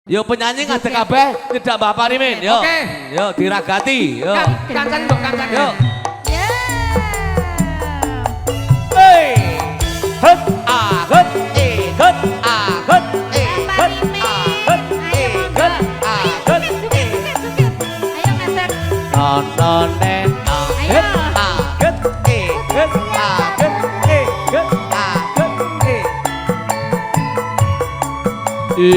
Yo penyanyi ngadeg kabeh tidak Mbak Parimin. Yo. Oke. Yo diragati. Yo. Kancan Mbok, kancan. Yo. Ya. Hey. Het a het e het a het e het a het e het a het e. Ayo ngadeg. Nonone a het a het e het a het e het a het e.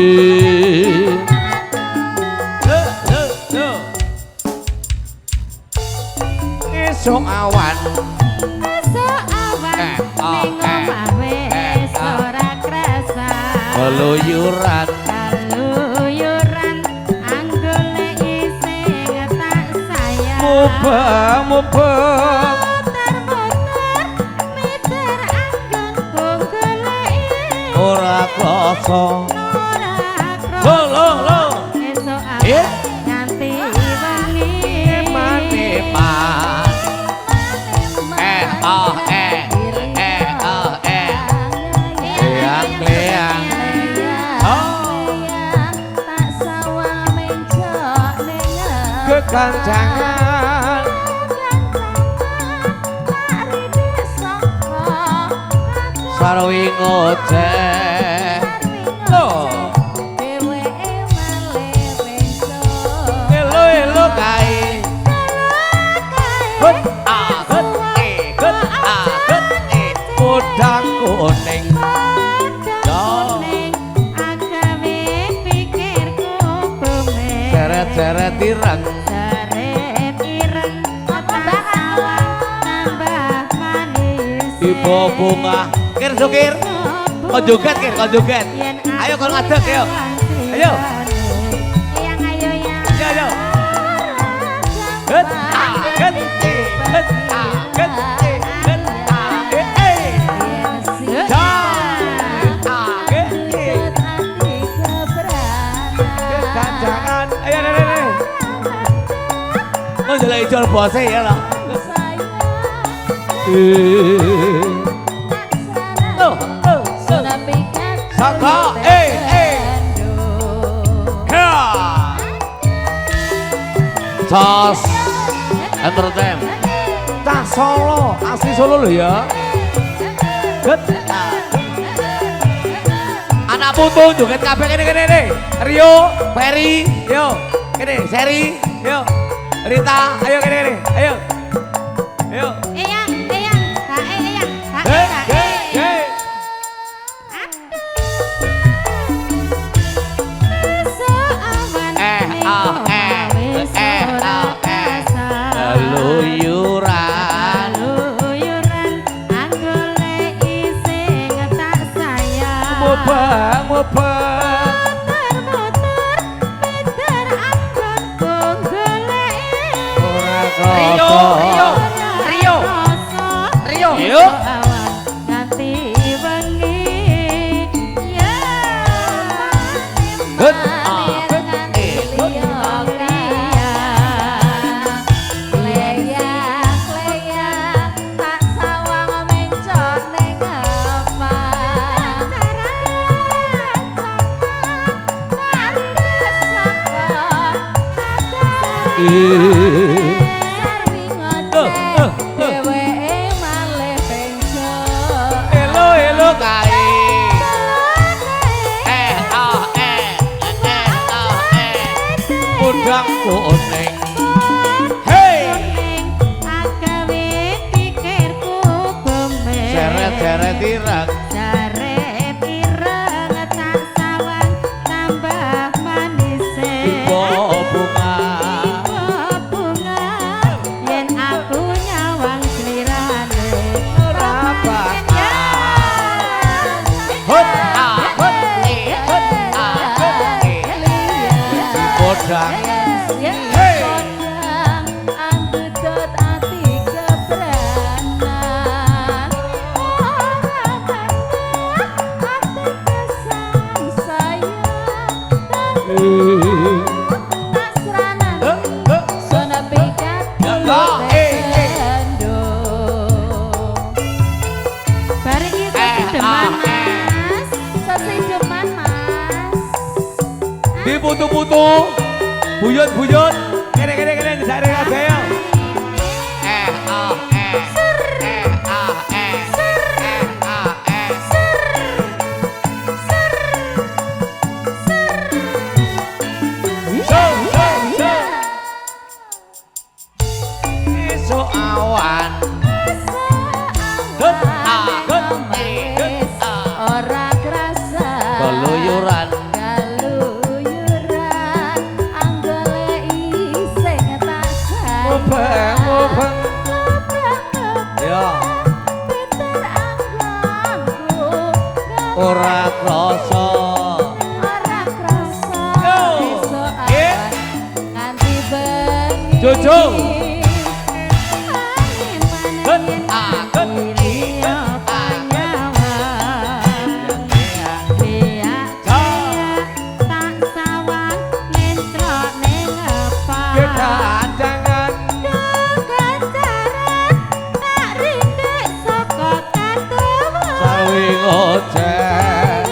Esok awan Esok awan ning omah wis ora krasa. keluyuran Kaluyuran anggone isih tak sayang. mubeng Muter-muter mider anggonku goleki. ora krasa Ora lo krasa. Esok awan nganti wengi. maniman Leang tak sawang mencok ning kekancangan sarwi ngoceh elo kae hut a hut e hut a hut e udang kuning seret-seret ireng ibu bunga kir sukir kau joget kir kau joget ayo kau ngadeg ayo ayo ayo hut a hut e hut a hut e hut a e jangan ayo mau jalan ijol bose ya lah Saka Tos Entertain Cah Solo asli Solo loh ya Get anak putu joget kabeh kene Rio Ferry yo kene Seri yo Rita ayo kene ayo ayo keluyuran anggone isih tak sayang. mubeng Muter-muter mider anggonku goleki. ora Rio. Yo. Awan nganti wengi. Ya. Hut nganti Leyang tak sawang mencok ning elo kae udang kuning seret-seret ireng ibu bunga ora hut a hut e hut a hut e udang Bareng iki deman Mas. Sesi deman Mas. Di putu-putu. Buyut-buyut. Kene jare kabeh yo. Esok awan. Ora krasa Keluyuran. kaluyuran anggole ising taksah Mubeng. Ya, pinter anggonku ora krasa. ora krasa Yo. esuk Eh. awan nganti bengi Jojo. angin maning iya panyawan biak-biak tak sawang ngencrok ning ngepan Kedandangan. keganjaran tak rindik saka katuwuhan Sawi ngoceh.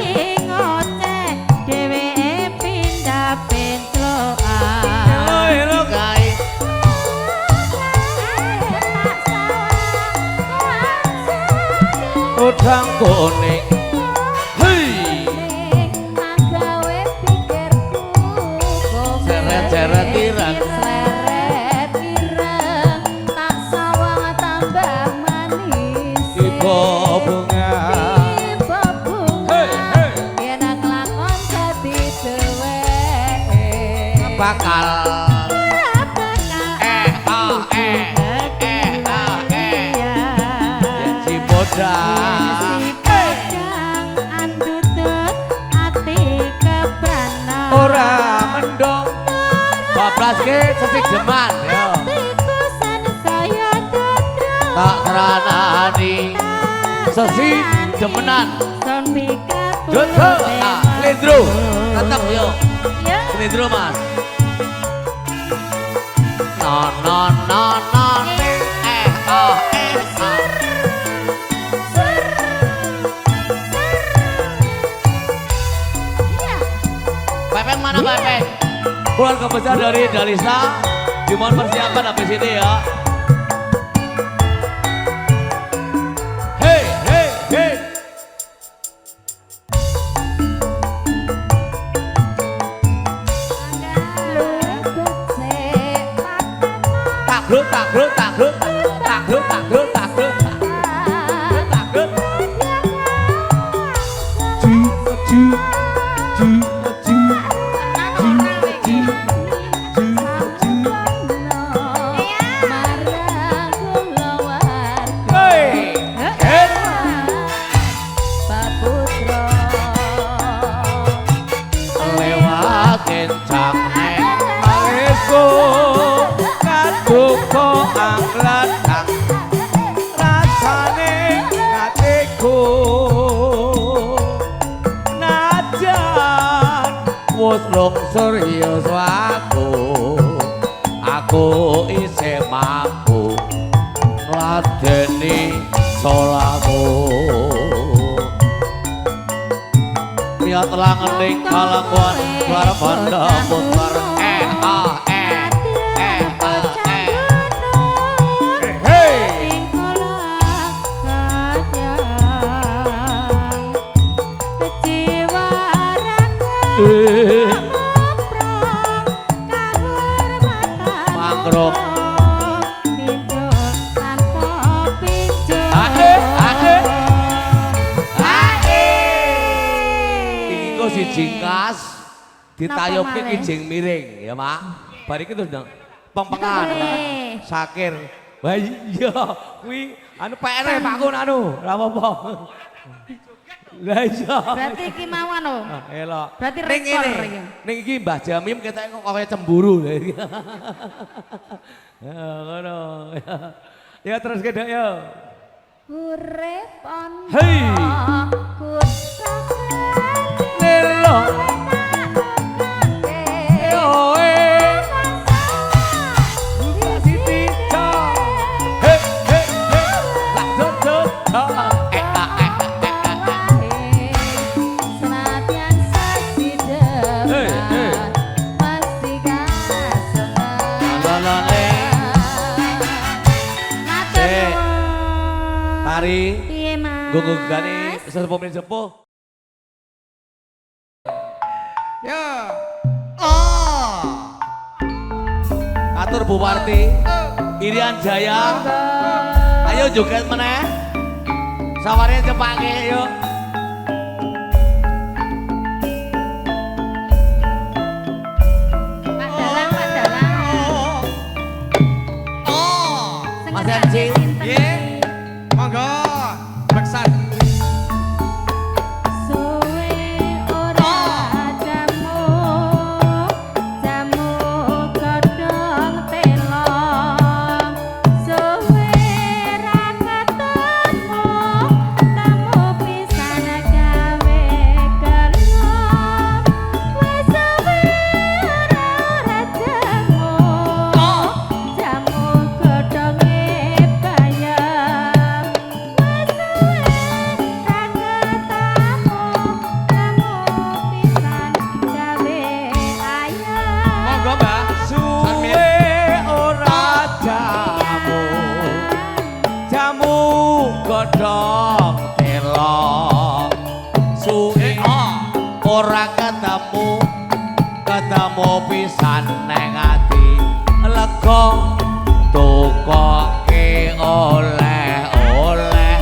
ngoceh dheweke pindah pentlokan Hello guys. Udang kuning. Hei. Seret-seret ireng. Seret ireng tak sawang tambah manis Ibu bunga. Ibu bunga Hey, hey. yen nglakon dadi dheweke Bakal. ora bakal Yen si bodang. si pedang andutut ati keprana Ora mendong. Bablas ke sesik deman. Yo. tikusan saya dodro Tak teranani. Sesi demenan. son pikat Jojo. Ah, Lendro. Tetep yo. ya Lendro mas. Non non non non. Pepeng mana Pepeng? Keluarga besar dari Dalisa. Dimohon persiapan habis ini ya. Hey, hey, hey. Tak grut, tak grut, tak grut, tak grut, tak grut, tak grut, tak grut. Ju, ju, ju, ju, hey, hey. Lewat kencang nek maresko kaduko anglatang rasane ngatiku najan wis longsor ya aku isih mampu ngladeni solamu niat langening kalakuan suara banda mutar hey Mangrove. Ade, ade. Iki kok siji kas ditayopke Napa kijing miring ya, Mak. Bar iki terus pempengan. Boleh. Sakir. Wah iya, kuwi anu PR Pakku anu, ora apa-apa. Lah iya. Berarti iki mawon lho. Ah, elok. Berarti Ning rekor ngene, iki. ning iki Mbah Jamim ketoke kok kaya cemburu. Ya ngono. Ya terus kedok yo. Urip ana Hei. kusakan Lelo. Yo Siti Cho. Hey hey hey. Lah dot dot. Senadyan sasidheman Gunggane sesepuh min sepuh. Ya. Atur Bu Warti, Irian Jaya. Ayo joget meneh. Sawarnya cepake yuk. Pak Dalang, Pak Dalang. Mas MC. Nggih. Monggo. Beksan. Suwe ora jamu, jamu godhong telo. Suwe ra ketemu, kamu pisan gawe gelo. Wes suwe ora jamu, jamu godhonge bayam. Wes suwe ra ketemu, kamu pisan gawe ayam. Monggo, Mbak. Suwe ora jamu, jamu godhong telo. Suwe ora ketemu, ketemu pisan neng ati lega tukoke oleh-oleh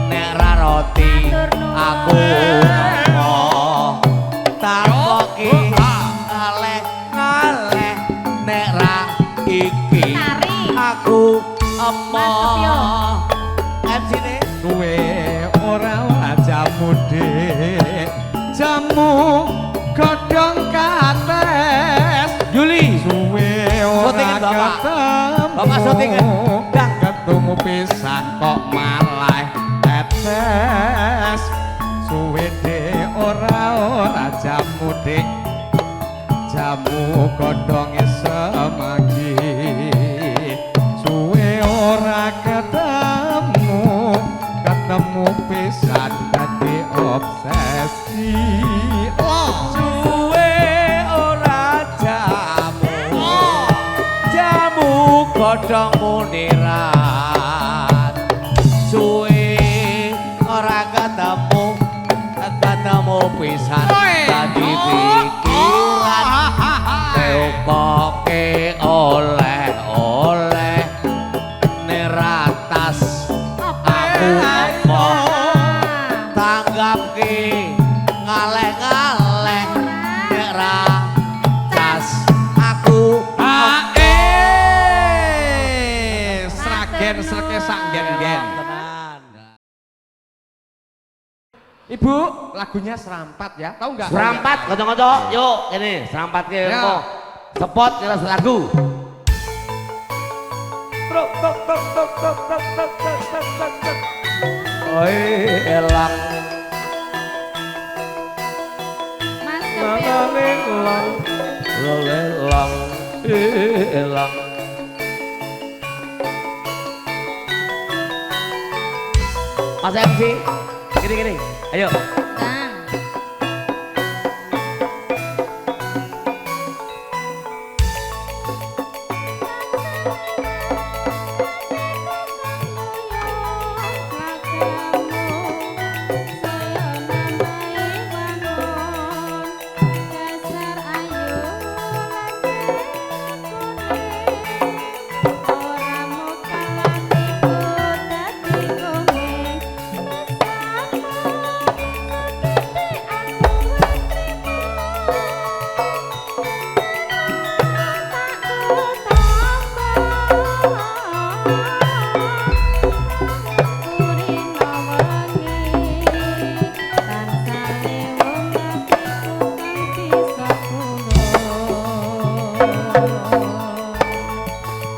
nek ra roti aku ngomong takoki ngaleh-ngaleh nek ra iki Tari. aku Mas Setio. emoh MC ne Suwe ora jamu Dik. Jamu godhong kates. Juli Suwe Syutingan, ora Bapak. ketemu. Bapak syutingan. Dah. Ketemu pisan kok malah tetes. Suwe Dik ora jamu Dik. Jamu godhonge semanggi. Suwe ora ketemu, ketemu pisan dadi obsesi. suwe ora jamu jamu godhong muniran suwe ora ketemu ketemu pisan dadi pikiran teokoke oleh-oleh neratas aku emoh tanggapke ngaleh-ngaleh nek ra jas aku Sragen sreke sak gen-gen. tenan. Ibu, lagunya serampat ya. Tahu nggak? Serampat kocok-kocok, yuk ini serampat ke Ya. engko. Sepot kira lagu. Oi elang Mas Setio. elang elang Mas MC gini ayo Kang.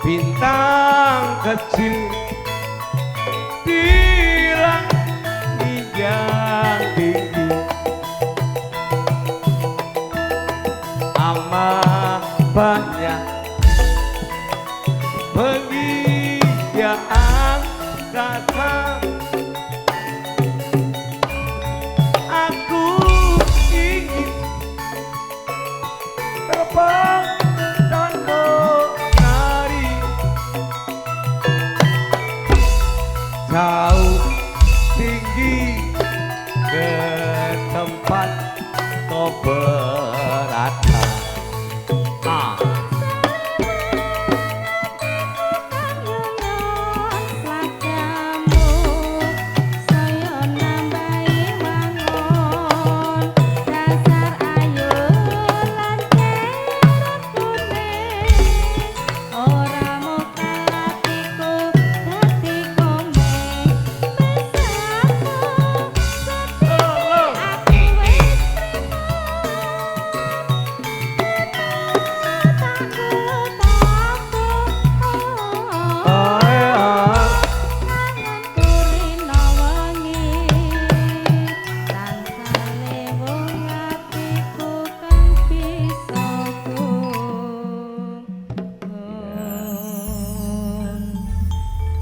bintang kecil di langit yang tinggi amat banyak penghijauan kata aku ingin terbang dan menari jauh di keberatan. Ah.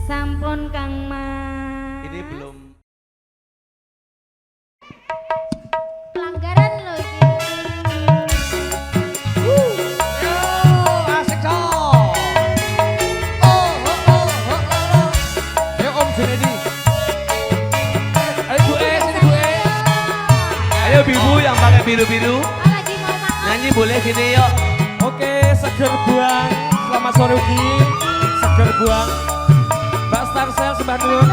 Sampun Kang Mas. Ini belum. Pelanggaran loh ini. Yo, asik cok. Oh. Ayo Om Junedi. Ayo Bu sini Bu Ayo Bibu yang pakai biru-biru. Lagi mau makan. Nyanyi boleh sini yuk. Oke, seger buang. Selamat sore Ugi. Seger buang. Mbak Starsel sembah nuwun.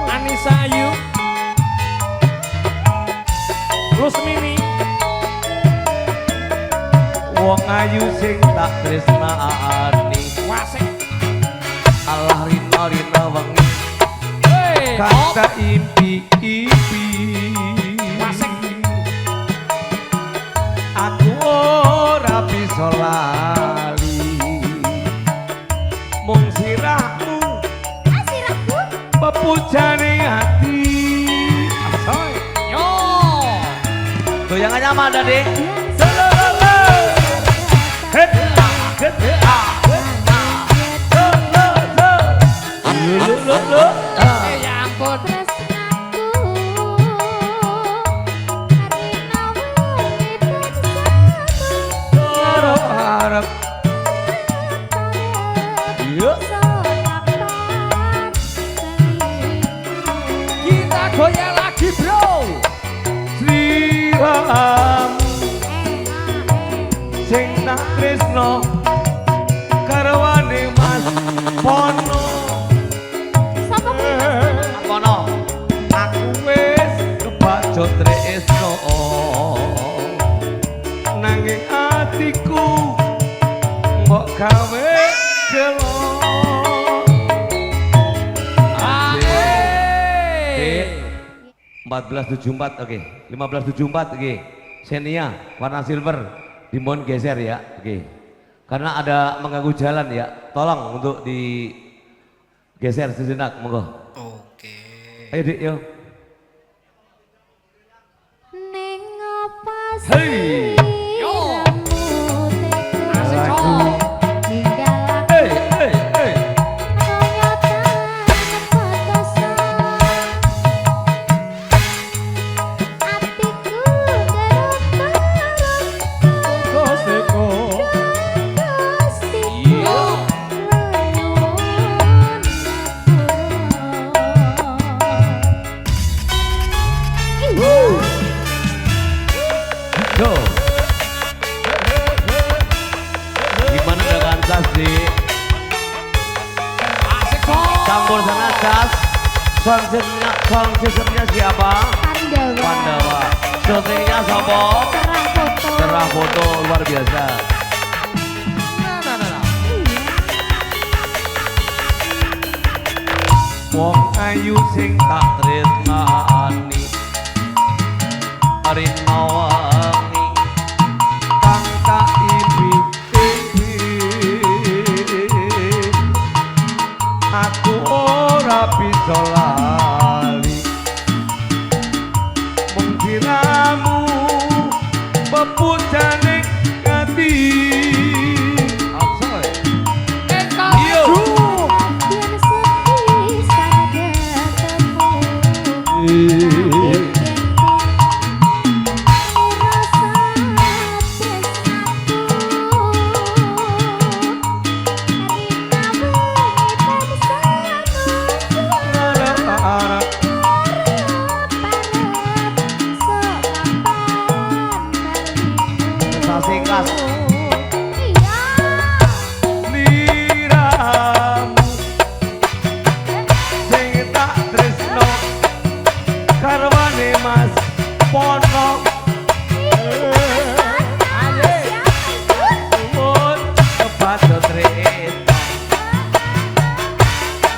Anissa Ayu. Rusmini. Wong ayu sing tak tresnani. Wasik. Allah rina wengi. Hei, Kata impi-impi. Wasik. Aku ora bisa lali. Mung sirahmu Sirahku. pepujane ati. Asoy. Yo. Goyangannya mana, Dek? Ya ampun. Harap Kita goyang lagi, Bro. siramu sing tak tresno karwane Mas Pono. Pono, aku wis kebacut tresno nanging atiku mbok gawe gelo. Ae. 1474 oke, 1574 oke. Xenia warna silver dimohon geser ya, oke. Karena ada mengganggu jalan ya, tolong untuk digeser sejenak, monggo. Oke. Ayo Dik, yo. Neng apa Hei. Yo. siramu Asik, teko Cok. ninggal aku Hey. kaya tangan putusan. Atiku gerut-gerut Koseko. gustiku Yo. lelungan ngapura. Go. Gimana dengan tas Dik? Asik, Cok. Campur sana tas. Sound systemnya siapa? Pandawa Pandawa. Syutingnya sopo? cerah foto Cerah foto luar biasa. Nah. Wong ayu sing tak tresnani rina wengi kang tak impi-impi. Aku ora bisa lali mung siramu pepujane ati. Asoy. Yo. biar sedih saja ketemu. Pamungkas. Iya. Liramu sing tak tresno karwane Mas Pono. Mun kepacut tresno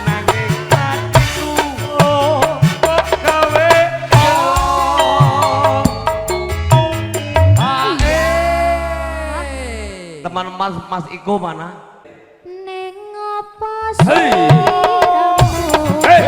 nanging atiku kok gawe teman Mas Iko mana? Neng apa Hei. sliramu? Hei,